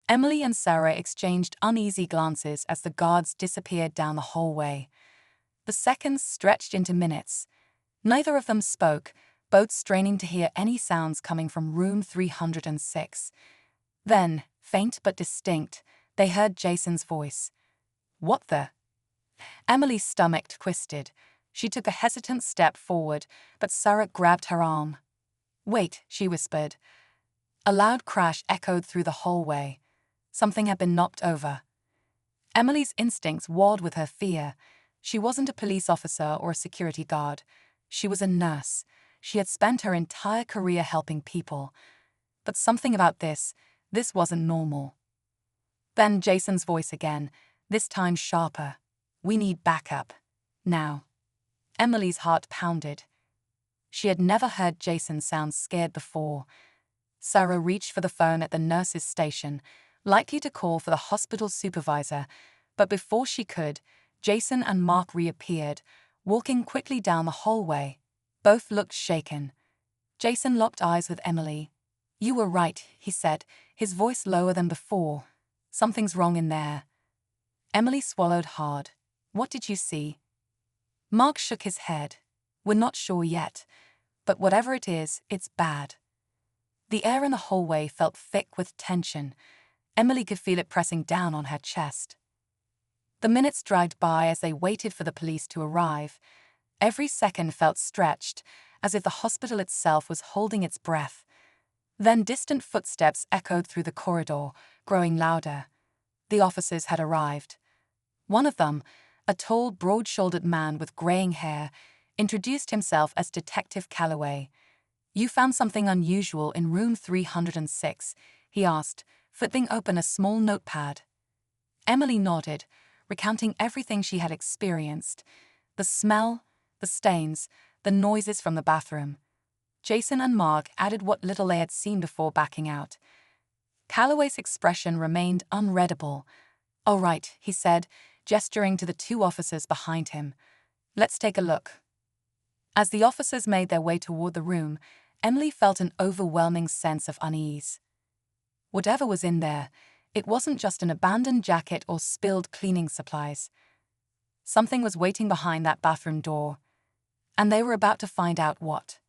Emily and Sarah exchanged uneasy glances as the guards disappeared down the hallway. The seconds stretched into minutes. Neither of them spoke, both straining to hear any sounds coming from room 306. Then, faint but distinct, they heard Jason's voice. "What the?" Emily's stomach twisted. She took a hesitant step forward, but Sarah grabbed her arm. "Wait," she whispered. A loud crash echoed through the hallway. Something had been knocked over. Emily's instincts warred with her fear. She wasn't a police officer or a security guard. She was a nurse. She had spent her entire career helping people. But something about this wasn't normal. Then Jason's voice again, this time sharper. "We need backup. Now." Emily's heart pounded. She had never heard Jason sound scared before. Sarah reached for the phone at the nurse's station, likely to call for the hospital supervisor, but before she could, Jason and Mark reappeared, walking quickly down the hallway. Both looked shaken. Jason locked eyes with Emily. "You were right," he said, his voice lower than before. "Something's wrong in there." Emily swallowed hard. "What did you see?" Mark shook his head. "We're not sure yet, but whatever it is, it's bad." The air in the hallway felt thick with tension. Emily could feel it pressing down on her chest. The minutes dragged by as they waited for the police to arrive. Every second felt stretched, as if the hospital itself was holding its breath. Then distant footsteps echoed through the corridor, growing louder. The officers had arrived. One of them, a tall, broad-shouldered man with graying hair, introduced himself as Detective Calloway. "You found something unusual in room 306, he asked, flipping open a small notepad. Emily nodded, recounting everything she had experienced. The smell, the stains, the noises from the bathroom. Jason and Mark added what little they had seen before backing out. Calloway's expression remained unreadable. "All right," he said, gesturing to the two officers behind him. "Let's take a look." As the officers made their way toward the room, Emily felt an overwhelming sense of unease. Whatever was in there, it wasn't just an abandoned jacket or spilled cleaning supplies. Something was waiting behind that bathroom door, and they were about to find out what.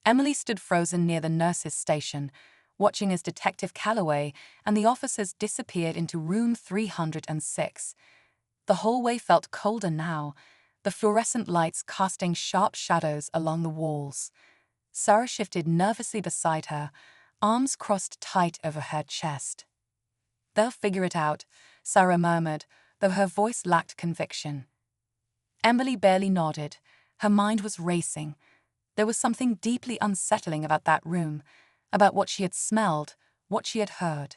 Emily stood frozen near the nurse's station, watching as Detective Calloway and the officers disappeared into room 306. The hallway felt colder now, the fluorescent lights casting sharp shadows along the walls. Sarah shifted nervously beside her, arms crossed tight over her chest. "They'll figure it out," Sarah murmured, though her voice lacked conviction. Emily barely nodded. Her mind was racing. There was something deeply unsettling about that room, about what she had smelled, what she had heard.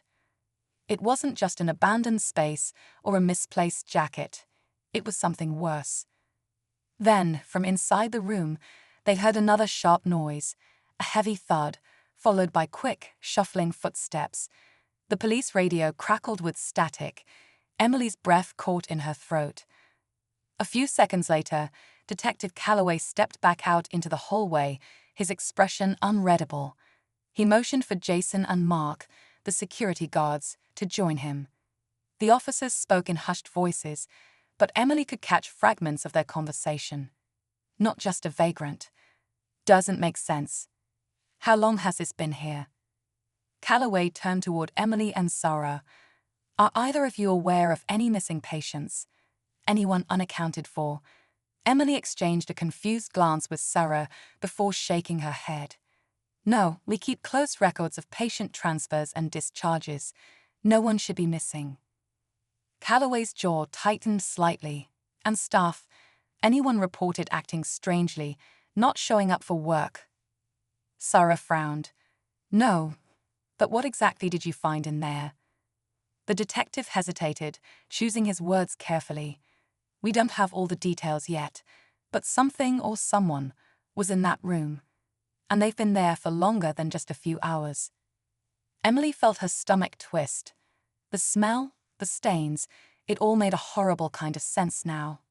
It wasn't just an abandoned space or a misplaced jacket. It was something worse. Then, from inside the room, they heard another sharp noise, a heavy thud, followed by quick, shuffling footsteps. The police radio crackled with static. Emily's breath caught in her throat. A few seconds later, Detective Calloway stepped back out into the hallway, his expression unreadable. He motioned for Jason and Mark, the security guards, to join him. The officers spoke in hushed voices, but Emily could catch fragments of their conversation. "Not just a vagrant. Doesn't make sense. How long has this been here?" Calloway turned toward Emily and Sarah. "Are either of you aware of any missing patients? Anyone unaccounted for?" Emily exchanged a confused glance with Sarah before shaking her head. "No, we keep close records of patient transfers and discharges. No one should be missing." Calloway's jaw tightened slightly. "And staff? Anyone reported acting strangely, not showing up for work?" Sarah frowned. "No, but what exactly did you find in there?" The detective hesitated, choosing his words carefully. "We don't have all the details yet, but something or someone was in that room, and they've been there for longer than just a few hours." Emily felt her stomach twist. The smell, the stains, it all made a horrible kind of sense now.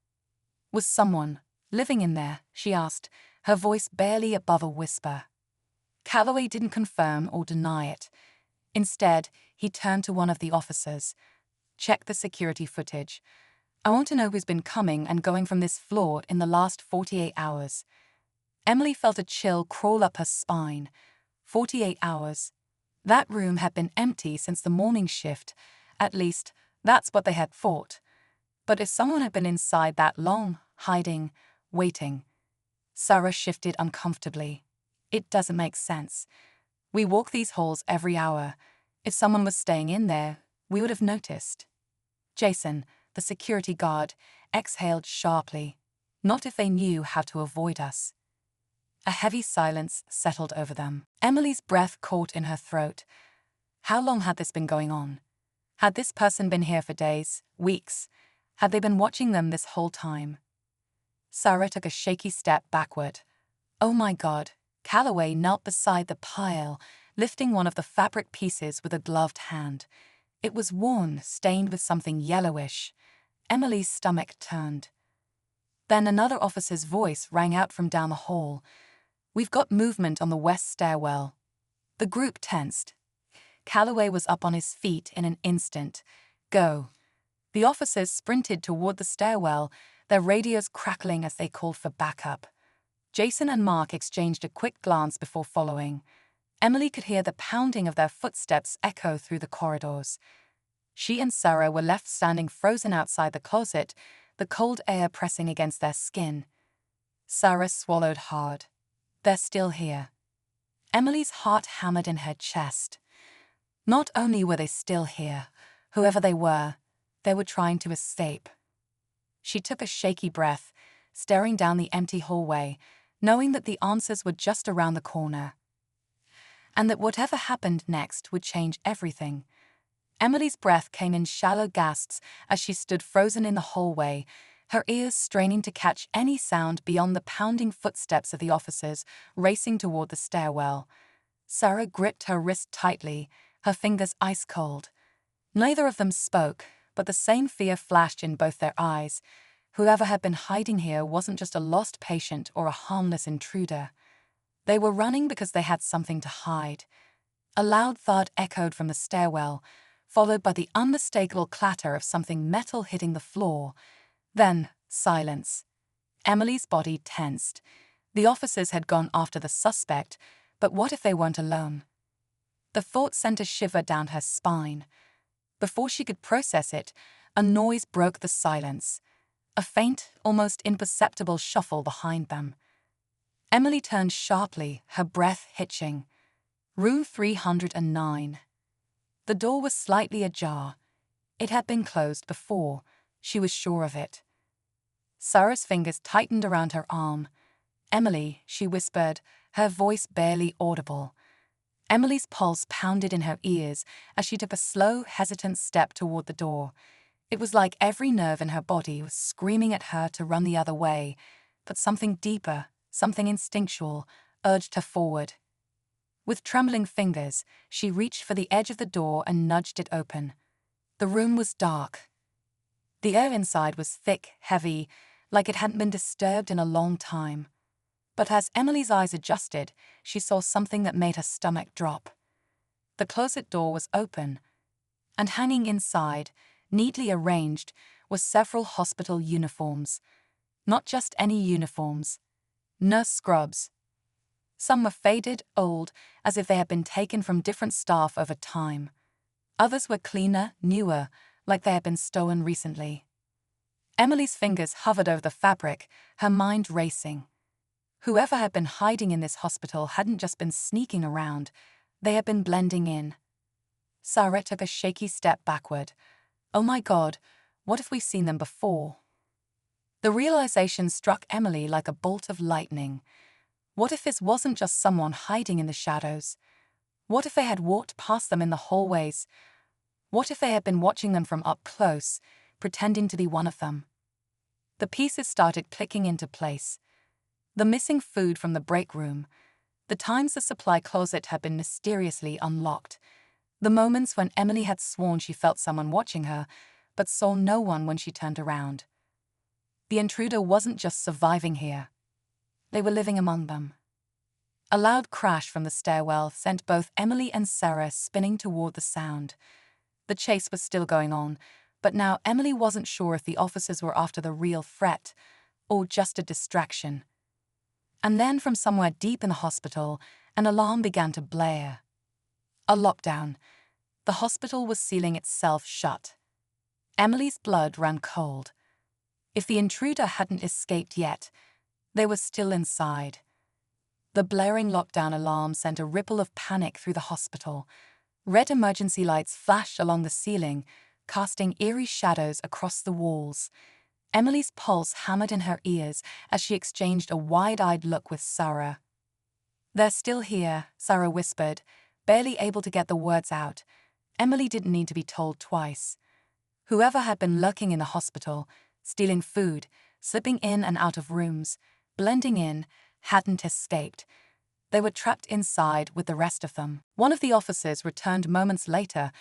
"Was someone living in there?" she asked, her voice barely above a whisper. Calloway didn't confirm or deny it. Instead, He turned to one of the officers. "Check the security footage. I want to know who's been coming and going from this floor in the last 48 hours. Emily felt a chill crawl up her spine. 48 hours. That room had been empty since the morning shift. At least, that's what they had thought. But if someone had been inside that long, hiding, waiting. Sarah shifted uncomfortably. It doesn't make sense. We walk these halls every hour. If someone was staying in there, we would have noticed. Jason, the security guard, exhaled sharply. Not if they knew how to avoid us. A heavy silence settled over them. Emily's breath caught in her throat. How long had this been going on? Had this person been here for days, weeks? Had they been watching them this whole time? Sarah took a shaky step backward. Oh my God. Calloway knelt beside the pile, lifting one of the fabric pieces with a gloved hand. It was worn, stained with something yellowish. Emily's stomach turned. Then another officer's voice rang out from down the hall. "We've got movement on the west stairwell." The group tensed. Calloway was up on his feet in an instant. "Go." The officers sprinted toward the stairwell, their radios crackling as they called for backup. Jason and Mark exchanged a quick glance before following. Emily could hear the pounding of their footsteps echo through the corridors. She and Sarah were left standing frozen outside the closet, the cold air pressing against their skin. Sarah swallowed hard. They're still here. Emily's heart hammered in her chest. Not only were they still here, whoever they were trying to escape. She took a shaky breath, staring down the empty hallway, knowing that the answers were just around the corner. And that whatever happened next would change everything. Emily's breath came in shallow gasps as she stood frozen in the hallway, her ears straining to catch any sound beyond the pounding footsteps of the officers racing toward the stairwell. Sarah gripped her wrist tightly, her fingers ice cold. Neither of them spoke, but the same fear flashed in both their eyes. Whoever had been hiding here wasn't just a lost patient or a harmless intruder. They were running because they had something to hide. A loud thud echoed from the stairwell, followed by the unmistakable clatter of something metal hitting the floor. Then, silence. Emily's body tensed. The officers had gone after the suspect, but what if they weren't alone? The thought sent a shiver down her spine. Before she could process it, a noise broke the silence. A faint, almost imperceptible shuffle behind them. Emily turned sharply, her breath hitching. Room 309. The door was slightly ajar. It had been closed before. She was sure of it. Sarah's fingers tightened around her arm. "Emily," she whispered, her voice barely audible. Emily's pulse pounded in her ears as she took a slow, hesitant step toward the door. It was like every nerve in her body was screaming at her to run the other way, but something deeper, something instinctual, urged her forward. With trembling fingers, she reached for the edge of the door and nudged it open. The room was dark. The air inside was thick, heavy, like it hadn't been disturbed in a long time. But as Emily's eyes adjusted, she saw something that made her stomach drop. The closet door was open, and hanging inside, neatly arranged, were several hospital uniforms. Not just any uniforms. Nurse scrubs. Some were faded, old, as if they had been taken from different staff over time. Others were cleaner, newer, like they had been stolen recently. Emily's fingers hovered over the fabric, her mind racing. Whoever had been hiding in this hospital hadn't just been sneaking around, they had been blending in. Sarah took a shaky step backward. Oh my God, what if we've seen them before? The realization struck Emily like a bolt of lightning. What if this wasn't just someone hiding in the shadows? What if they had walked past them in the hallways? What if they had been watching them from up close, pretending to be one of them? The pieces started clicking into place. The missing food from the break room, the times the supply closet had been mysteriously unlocked, the moments when Emily had sworn she felt someone watching her, but saw no one when she turned around. The intruder wasn't just surviving here. They were living among them. A loud crash from the stairwell sent both Emily and Sarah spinning toward the sound. The chase was still going on, but now Emily wasn't sure if the officers were after the real threat or just a distraction. And then from somewhere deep in the hospital, an alarm began to blare. A lockdown. The hospital was sealing itself shut. Emily's blood ran cold. If the intruder hadn't escaped yet, they were still inside. The blaring lockdown alarm sent a ripple of panic through the hospital. Red emergency lights flashed along the ceiling, casting eerie shadows across the walls. Emily's pulse hammered in her ears as she exchanged a wide-eyed look with Sarah. "They're still here," Sarah whispered, barely able to get the words out. Emily didn't need to be told twice. Whoever had been lurking in the hospital, stealing food, slipping in and out of rooms, blending in, hadn't escaped. They were trapped inside with the rest of them. One of the officers returned moments later,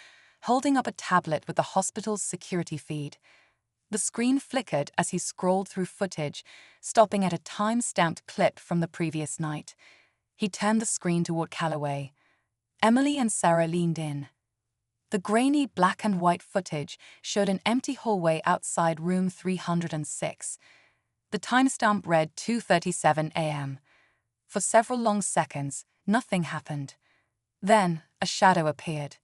holding up a tablet with the hospital's security feed. The screen flickered as he scrolled through footage, stopping at a time-stamped clip from the previous night. He turned the screen toward Calloway. Emily and Sarah leaned in. The grainy black and white footage showed an empty hallway outside room 306. The timestamp read 2:37 a.m. For several long seconds, nothing happened. Then, a shadow appeared.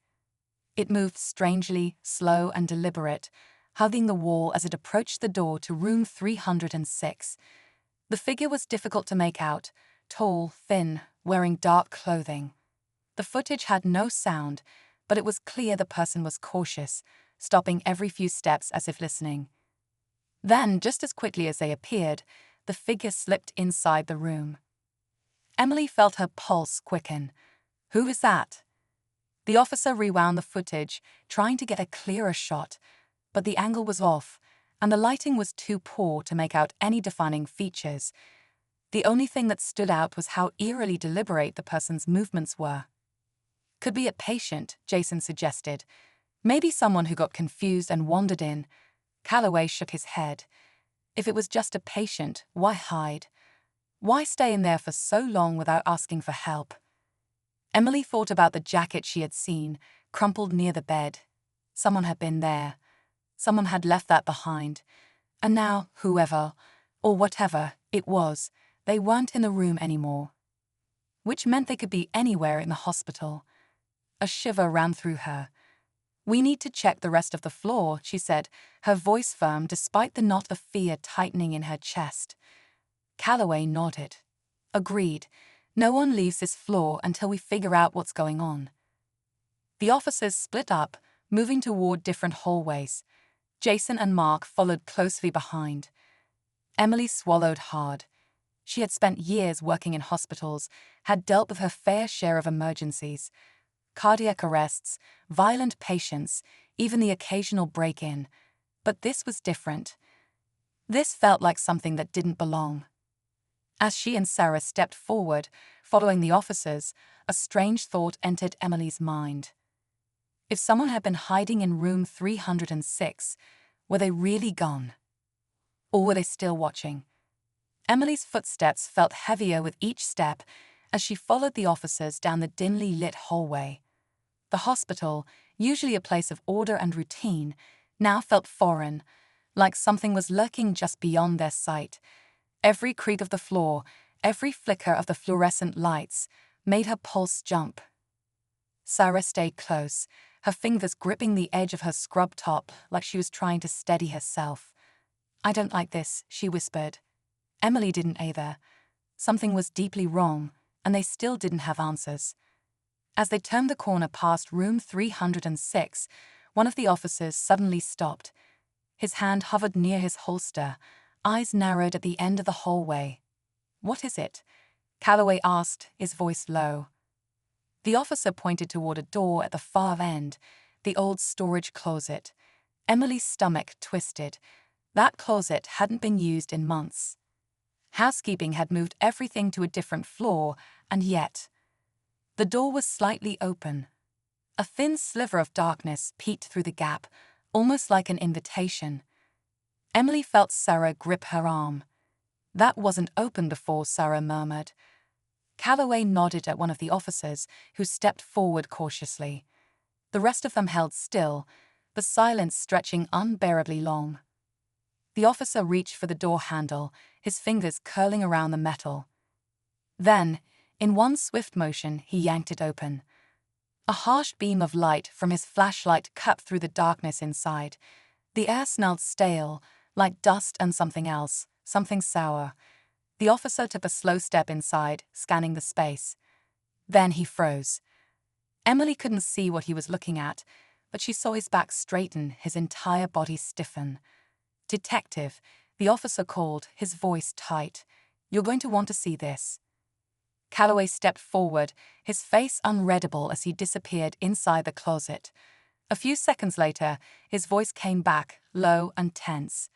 It moved strangely, slow and deliberate, hugging the wall as it approached the door to room 306. The figure was difficult to make out, tall, thin, wearing dark clothing. The footage had no sound, but it was clear the person was cautious, stopping every few steps as if listening. Then, just as quickly as they appeared, the figure slipped inside the room. Emily felt her pulse quicken. "Who is that?" The officer rewound the footage, trying to get a clearer shot, but the angle was off, and the lighting was too poor to make out any defining features. The only thing that stood out was how eerily deliberate the person's movements were. "Could be a patient," Jason suggested. "Maybe someone who got confused and wandered in." Calloway shook his head. If it was just a patient, why hide? Why stay in there for so long without asking for help? Emily thought about the jacket she had seen, crumpled near the bed. Someone had been there. Someone had left that behind. And now, whoever, or whatever it was, they weren't in the room anymore. Which meant they could be anywhere in the hospital. A shiver ran through her. "We need to check the rest of the floor," she said, her voice firm despite the knot of fear tightening in her chest. Calloway nodded. "Agreed. No one leaves this floor until we figure out what's going on." The officers split up, moving toward different hallways. Jason and Mark followed closely behind. Emily swallowed hard. She had spent years working in hospitals, had dealt with her fair share of emergencies. Cardiac arrests, violent patients, even the occasional break-in. But this was different. This felt like something that didn't belong. As she and Sarah stepped forward, following the officers, a strange thought entered Emily's mind. If someone had been hiding in room 306, were they really gone? Or were they still watching? Emily's footsteps felt heavier with each step as she followed the officers down the dimly lit hallway. The hospital, usually a place of order and routine, now felt foreign, like something was lurking just beyond their sight. Every creak of the floor, every flicker of the fluorescent lights, made her pulse jump. Sarah stayed close, her fingers gripping the edge of her scrub top like she was trying to steady herself. "I don't like this," she whispered. Emily didn't either. Something was deeply wrong, and they still didn't have answers. As they turned the corner past room 306, one of the officers suddenly stopped. His hand hovered near his holster, eyes narrowed at the end of the hallway. "What is it?" Calloway asked, his voice low. The officer pointed toward a door at the far end, the old storage closet. Emily's stomach twisted. That closet hadn't been used in months. Housekeeping had moved everything to a different floor, and yet the door was slightly open. A thin sliver of darkness peeked through the gap, almost like an invitation. Emily felt Sarah grip her arm. "That wasn't open before," Sarah murmured. Calloway nodded at one of the officers, who stepped forward cautiously. The rest of them held still, the silence stretching unbearably long. The officer reached for the door handle, his fingers curling around the metal. Then, in one swift motion, he yanked it open. A harsh beam of light from his flashlight cut through the darkness inside. The air smelled stale, like dust and something else, something sour. The officer took a slow step inside, scanning the space. Then he froze. Emily couldn't see what he was looking at, but she saw his back straighten, his entire body stiffen. "Detective," the officer called, his voice tight. "You're going to want to see this." Calloway stepped forward, his face unreadable as he disappeared inside the closet. A few seconds later, his voice came back, low and tense.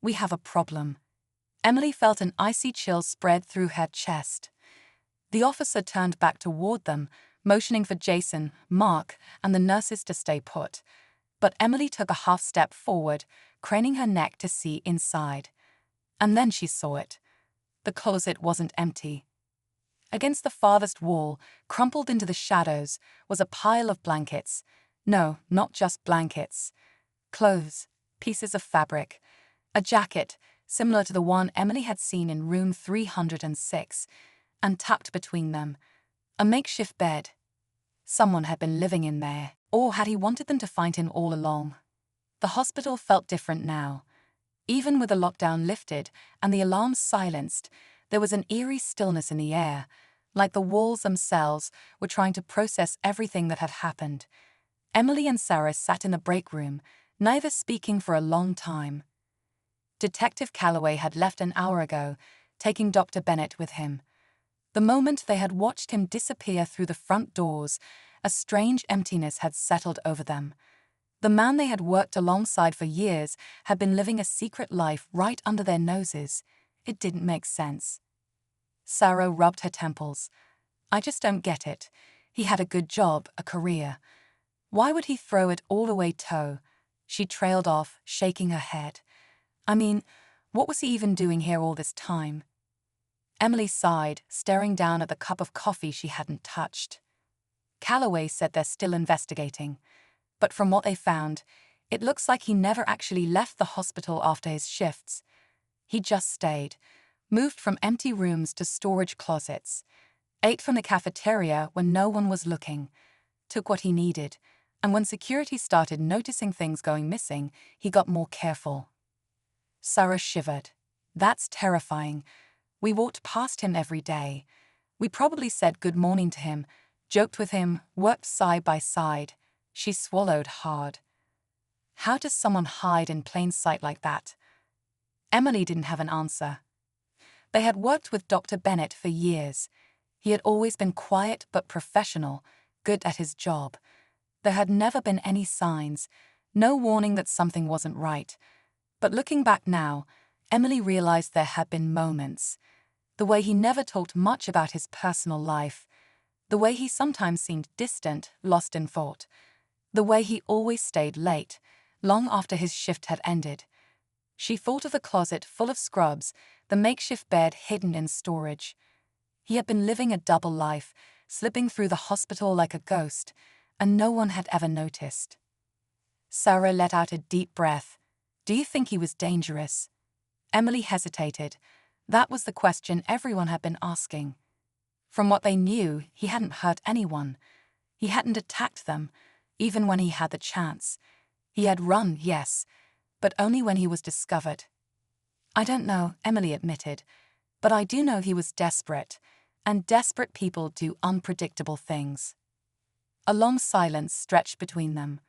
"We have a problem." Emily felt an icy chill spread through her chest. The officer turned back toward them, motioning for Jason, Mark, and the nurses to stay put. But Emily took a half step forward, craning her neck to see inside. And then she saw it. The closet wasn't empty. Against the farthest wall, crumpled into the shadows, was a pile of blankets. No, not just blankets. Clothes, pieces of fabric, a jacket, similar to the one Emily had seen in room 306, and tucked between them, a makeshift bed. Someone had been living in there, or had he wanted them to find him all along? The hospital felt different now. Even with the lockdown lifted and the alarms silenced, there was an eerie stillness in the air, like the walls themselves were trying to process everything that had happened. Emily and Sarah sat in the break room, neither speaking for a long time. Detective Calloway had left an hour ago, taking Dr. Bennett with him. The moment they had watched him disappear through the front doors, a strange emptiness had settled over them. The man they had worked alongside for years had been living a secret life right under their noses. It didn't make sense. Sarah rubbed her temples. "I just don't get it. He had a good job, a career. Why would he throw it all away toe?" She trailed off, shaking her head. "I mean, what was he even doing here all this time?" Emily sighed, staring down at the cup of coffee she hadn't touched. Calloway said they're still investigating, but from what they found, it looks like he never actually left the hospital after his shifts. He just stayed, moved from empty rooms to storage closets, ate from the cafeteria when no one was looking, took what he needed, and when security started noticing things going missing, he got more careful. Sarah shivered. "That's terrifying. We walked past him every day. We probably said good morning to him, joked with him, worked side by side." She swallowed hard. How does someone hide in plain sight like that? Emily didn't have an answer. They had worked with Dr. Bennett for years. He had always been quiet but professional, good at his job. There had never been any signs, no warning that something wasn't right. But looking back now, Emily realized there had been moments. The way he never talked much about his personal life. The way he sometimes seemed distant, lost in thought. The way he always stayed late, long after his shift had ended. She thought of the closet full of scrubs, the makeshift bed hidden in storage. He had been living a double life, slipping through the hospital like a ghost, and no one had ever noticed. Sarah let out a deep breath. "Do you think he was dangerous?" Emily hesitated. That was the question everyone had been asking. From what they knew, he hadn't hurt anyone. He hadn't attacked them, even when he had the chance. He had run, yes, but only when he was discovered. "I don't know," Emily admitted, "but I do know he was desperate, and desperate people do unpredictable things." A long silence stretched between them.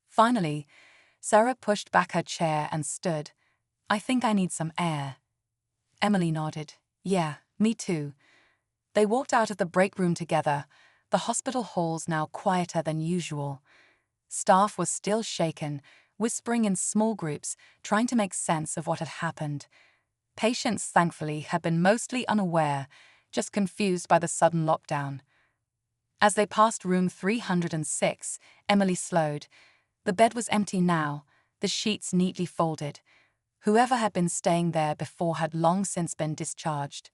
Finally, Sarah pushed back her chair and stood. "I think I need some air." Emily nodded. "Yeah, me too." They walked out of the break room together, the hospital halls now quieter than usual. Staff was still shaken, whispering in small groups, trying to make sense of what had happened. Patients, thankfully, had been mostly unaware, just confused by the sudden lockdown. As they passed room 306, Emily slowed. The bed was empty now, the sheets neatly folded. Whoever had been staying there before had long since been discharged.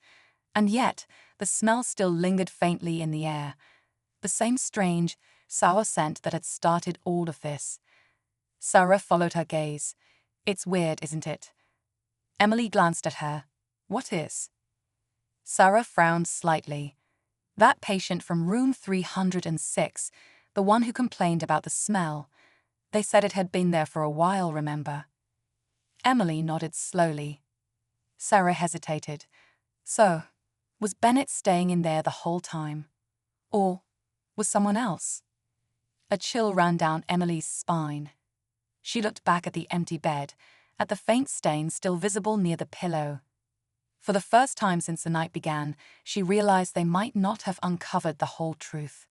And yet, the smell still lingered faintly in the air. The same strange, sour scent that had started all of this. Sarah followed her gaze. "It's weird, isn't it?" Emily glanced at her. "What is?" Sarah frowned slightly. That patient from room 306, the one who complained about the smell. They said it had been there for a while, remember? Emily nodded slowly. Sarah hesitated. So, was Bennett staying in there the whole time? Or was someone else? A chill ran down Emily's spine. She looked back at the empty bed, at the faint stain still visible near the pillow. For the first time since the night began, she realized they might not have uncovered the whole truth.